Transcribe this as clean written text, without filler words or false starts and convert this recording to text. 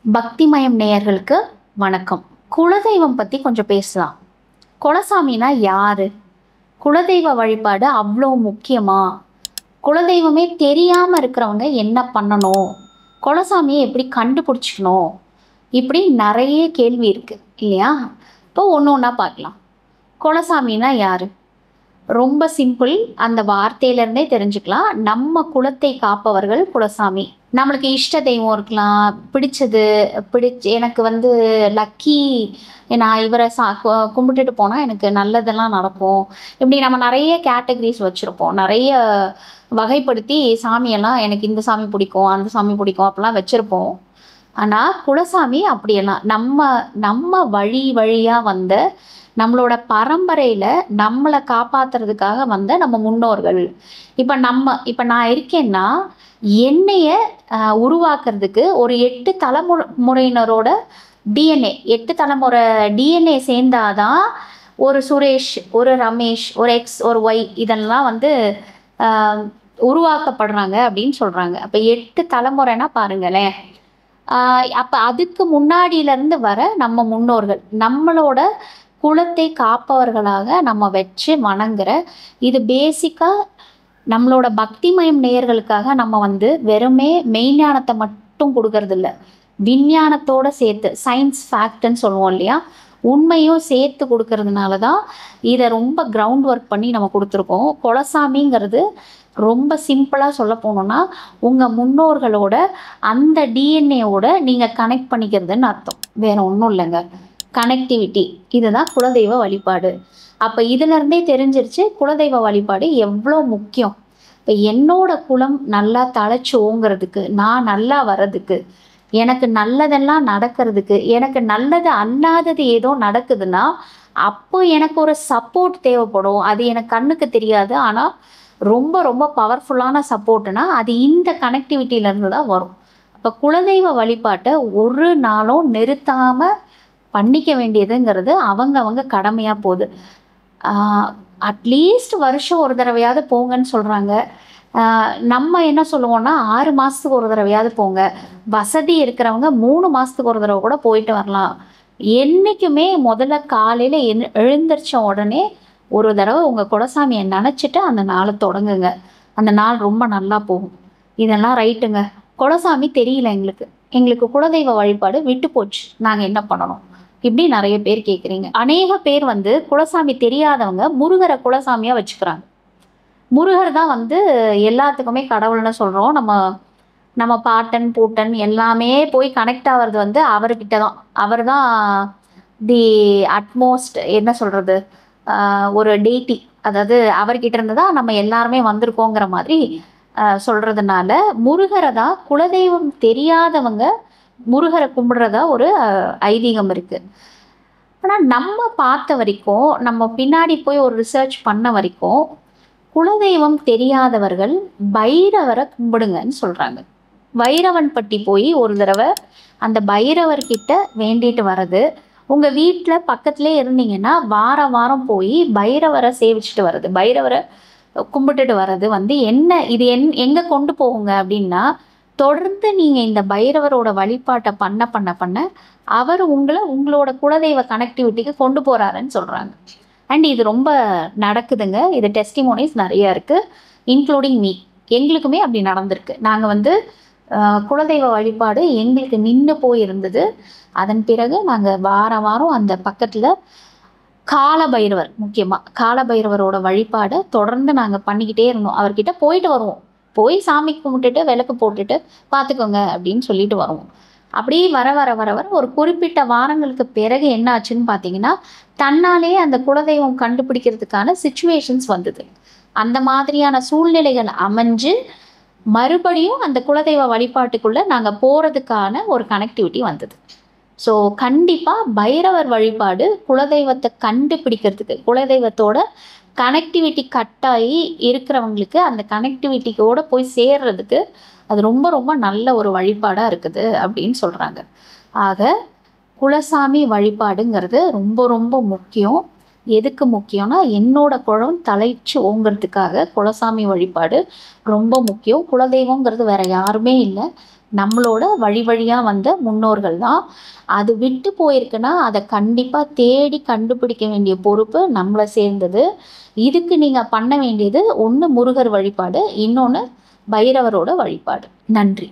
பக்திமயம் நேயர்களுக்கு வணக்கம். குலதெய்வம் பற்றி கொஞ்சம் பேசலாம். குலசாமினா யாரு? குலதெய்வ வழிபாடு அவ்வளோ முக்கியமா? குலதெய்வமே தெரியாமல் இருக்கிறவங்க என்ன பண்ணணும்? குலசாமியை எப்படி கண்டுபிடிச்சிக்கணும்? இப்படி நிறைய கேள்வி இருக்குது இல்லையா? இப்போ ஒன்று ஒன்றா பார்க்கலாம். குலசாமினா யாரு? ரொம்ப சிம்பிள். அந்த வார்த்தையிலேருந்தே தெரிஞ்சுக்கலாம். நம்ம குலத்தை காப்பவர்கள் குலசாமி. நம்மளுக்கு இஷ்ட தெய்வம் இருக்கலாம், எனக்கு லக்கி, நான் இவரை கும்பிட்டுட்டு போனால் எனக்கு நல்லதெல்லாம் நடக்கும். இப்படி நம்ம நிறைய கேட்டகரிஸ் வச்சுருப்போம். நிறைய வகைப்படுத்தி சாமியெல்லாம் எனக்கு இந்த சாமி பிடிக்கும், அந்த சாமி பிடிக்கும் அப்படிலாம் வச்சுருப்போம். ஆனால் குலசாமி அப்படியெல்லாம் நம்ம வழியாக வந்த, நம்மளோட பரம்பரையில் நம்மளை காப்பாற்றுறதுக்காக வந்த நம்ம முன்னோர்கள். இப்போ நான் இருக்கேன்னா என்னைய உருவாக்குறதுக்கு ஒரு 8 தலைமுறையினரோட எட்டு தலைமுறை டிஎன்ஏ சேர்ந்தாதான் ஒரு சுரேஷ், ஒரு ரமேஷ், ஒரு எக்ஸ், ஒரு ஒய் இதெல்லாம் உருவாக்கப்படுறாங்க அப்படின்னு சொல்கிறாங்க. அப்போ 8 தலைமுறைனா பாருங்களேன். அப்போ அதுக்கு முன்னாடியிலேருந்து வர நம்ம முன்னோர்கள் நம்மளோட குலத்தை காப்பவர்களாக நம்ம வச்சு வணங்குற இது பேசிக்காக நம்மளோட பக்திமயம் நேயர்களுக்காக நம்ம வெறுமே மெய்ஞானத்தை மட்டும் கொடுக்கறது இல்லை, விஞ்ஞானத்தோட சேர்த்து சயின்ஸ் ஃபேக்ட்னு சொல்லுவோம் இல்லையா, உண்மையும் சேர்த்து கொடுக்கறதுனால தான் இதை ரொம்ப கிரவுண்ட் ஒர்க் பண்ணி நம்ம கொடுத்துருக்கோம். குலசாமிங்கிறது ரொம்ப சிம்பிளாக சொல்ல போனோம்னா உங்கள் முன்னோர்களோட அந்த டிஎன்ஏவோட நீங்கள் கனெக்ட் பண்ணிக்கிறதுன்னு அர்த்தம். வேற ஒன்றும் இல்லைங்க. கனெக்டிவிட்டி, இதுதான் குலதெய்வ வழிபாடு. அப்போ இதிலருந்தே தெரிஞ்சிருச்சு குலதெய்வ வழிபாடு எவ்வளோ முக்கியம். இப்போ என்னோட குலம் நல்லா தழைச்சி ஓங்கிறதுக்கு, நான் நல்லா வர்றதுக்கு, எனக்கு நல்லதெல்லாம் நடக்கிறதுக்கு, எனக்கு நல்லது அல்லாதது ஏதோ நடக்குதுன்னா அப்போ எனக்கு ஒரு சப்போர்ட் தேவைப்படும். அது எனக்கு கண்ணுக்கு தெரியாது, ஆனால் ரொம்ப ரொம்ப பவர்ஃபுல்லான சப்போர்ட்னா அது இந்த கனெக்டிவிட்டியிலேருந்து தான் வரும். அப்போ குலதெய்வ வழிபாட்டை ஒரு நாளும் நிறுத்தாமல் பண்ணிக்க வேண்டியதுங்கிறது அவங்க கடமையாக போகுது. அட்லீஸ்ட் வருஷம் ஒரு தடவையாவது போங்கன்னு சொல்கிறாங்க. நம்ம என்ன சொல்லுவோம்னா 6 மாதத்துக்கு ஒரு தடவையாவது போங்க. வசதி இருக்கிறவங்க 3 மாதத்துக்கு ஒரு தடவை கூட போயிட்டு வரலாம். என்றைக்குமே முதல்ல காலையில் எழுந்திரிச்ச உடனே ஒரு தடவை உங்கள் குலசாமியை நினச்சிட்டு அந்த நாளை தொடங்குங்க. அந்த நாள் ரொம்ப நல்லா போகும். இதெல்லாம் ரைட்டுங்க. குலசாமி தெரியல, எங்களுக்கு குலதெய்வ வழிபாடு விட்டு போச்சு, நாங்கள் என்ன பண்ணணும்? இப்படி நிறைய பேர் கேட்குறீங்க. அநேக பேர் குலசாமி தெரியாதவங்க முருகரை குலசாமியாக வச்சுக்கிறாங்க. முருகர் தான் எல்லாத்துக்குமே கடவுள்னு சொல்கிறோம். நம்ம பாட்டன் பூட்டன் எல்லாமே போய் கனெக்ட் ஆகிறது அவர்கிட்ட தான். அவர் தான் தி அட்மோஸ்ட் என்ன சொல்கிறது, ஒரு டெய்டி. அதாவது அவர்கிட்ட இருந்து தான் நம்ம எல்லாருமே வந்திருக்கோங்கிற மாதிரி சொல்கிறதுனால முருகரை தான் குலதெய்வம் தெரியாதவங்க முருகரை கும்பிடுறதா ஒரு ஐதீகம் இருக்குது. ஆனால் நம்ம பார்த்த வரைக்கும், நம்ம பின்னாடி போய் ஒரு ரிசர்ச் பண்ண வரைக்கும் குலதெய்வம் தெரியாதவர்கள் பைரவரை கும்பிடுங்கன்னு சொல்கிறாங்க. பைரவன் பட்டி போய் ஒரு தடவை அந்த பைரவர்கிட்ட வேண்டிட்டு வர்றது, உங்கள் வீட்டில் பக்கத்துலேயே இருந்தீங்கன்னா வாரம் வாரம் போய் பைரவரை சேவிச்சுட்டு வர்றது, பைரவரை கும்பிட்டுட்டு வர்றது இது எங்கே கொண்டு போகுங்க அப்படின்னா, தொடர்ந்து நீங்கள் இந்த பைரவரோட வழிபாட்டை பண்ண பண்ண பண்ண அவர் உங்களோட குலதெய்வ கனெக்டிவிட்டிக்கு கொண்டு போகிறாருன்னு சொல்கிறாங்க. அண்ட் இது ரொம்ப நடக்குதுங்க. இது டெஸ்டிமோனிஸ் நிறையா இருக்குது, இன்க்ளூடிங் மீ. எங்களுக்குமே அப்படி நடந்திருக்கு. நாங்கள் குலதெய்வ வழிபாடு எங்களுக்கு நின்று போயிருந்தது. அதன் பிறகு நாங்கள் வாரம் வாரம் அந்த பக்கத்தில் காலபைரவர், முக்கியமாக காலபைரவரோட வழிபாடை தொடர்ந்து நாங்கள் பண்ணிக்கிட்டே இருந்தோம். அவர்கிட்ட போயிட்டு வருவோம், போய் சாமி கும்பிட்டுட்டு விளக்கு போட்டுட்டு பார்த்துக்கோங்க அப்படின்னு சொல்லிட்டு வருவோம். அப்படியே வர வர வர வர ஒரு குறிப்பிட்ட வாரங்களுக்கு பிறகு என்ன ஆச்சுன்னு பார்த்தீங்கன்னா, தன்னாலே அந்த குலதெய்வம் கண்டுபிடிக்கிறதுக்கான சிச்சுவேஷன்ஸ் வந்தது. அந்த மாதிரியான சூழ்நிலைகள் அமைஞ்சு மறுபடியும் அந்த குலதெய்வ வழிபாட்டுக்குள்ளே நாங்கள் போகிறதுக்கான ஒரு கனெக்டிவிட்டி வந்தது. ஸோ கண்டிப்பாக பைரவர் வழிபாடு குலதெய்வத்தை கண்டுபிடிக்கிறதுக்கு, குலதெய்வத்தோட கனெக்டிவிட்டி கட்டாகி இருக்கிறவங்களுக்கு அந்த கனெக்டிவிட்டிக்கோடு போய் சேர்றதுக்கு அது ரொம்ப ரொம்ப நல்ல ஒரு வழிபாடாக இருக்குது அப்படின்னு சொல்கிறாங்க. ஆக குலசாமி வழிபாடுங்கிறது ரொம்ப ரொம்ப முக்கியம். எதுக்கு முக்கியம்னா, என்னோட குலம் தலைச்சு ஓங்கிறதுக்காக குலசாமி வழிபாடு ரொம்ப முக்கியம். குலதெய்வங்கிறது வேற யாருமே இல்லை, நம்மளோட வழி வழியாக வந்த முன்னோர்கள் தான். அது விட்டு போயிருக்குன்னா அதை கண்டிப்பாக தேடி கண்டுபிடிக்க வேண்டிய பொறுப்பு நம்மளை சேர்ந்தது. இதுக்கு நீங்கள் பண்ண வேண்டியது ஒன்று முருகர் வழிபாடு, இன்னொன்று பைரவரோட வழிபாடு. நன்றி.